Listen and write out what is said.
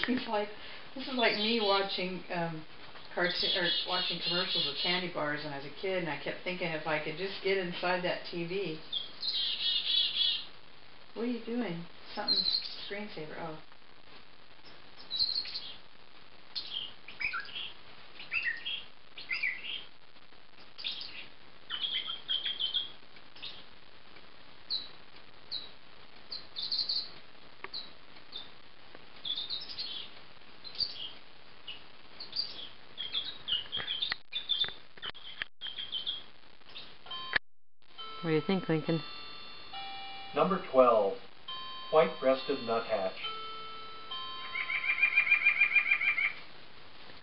This is like me watching cartoon or watching commercials of candy bars when I was a kid, and I kept thinking if I could just get inside that TV. What are you doing? Something screensaver. Oh. What do you think, Lincoln? Number 12, white-breasted nuthatch.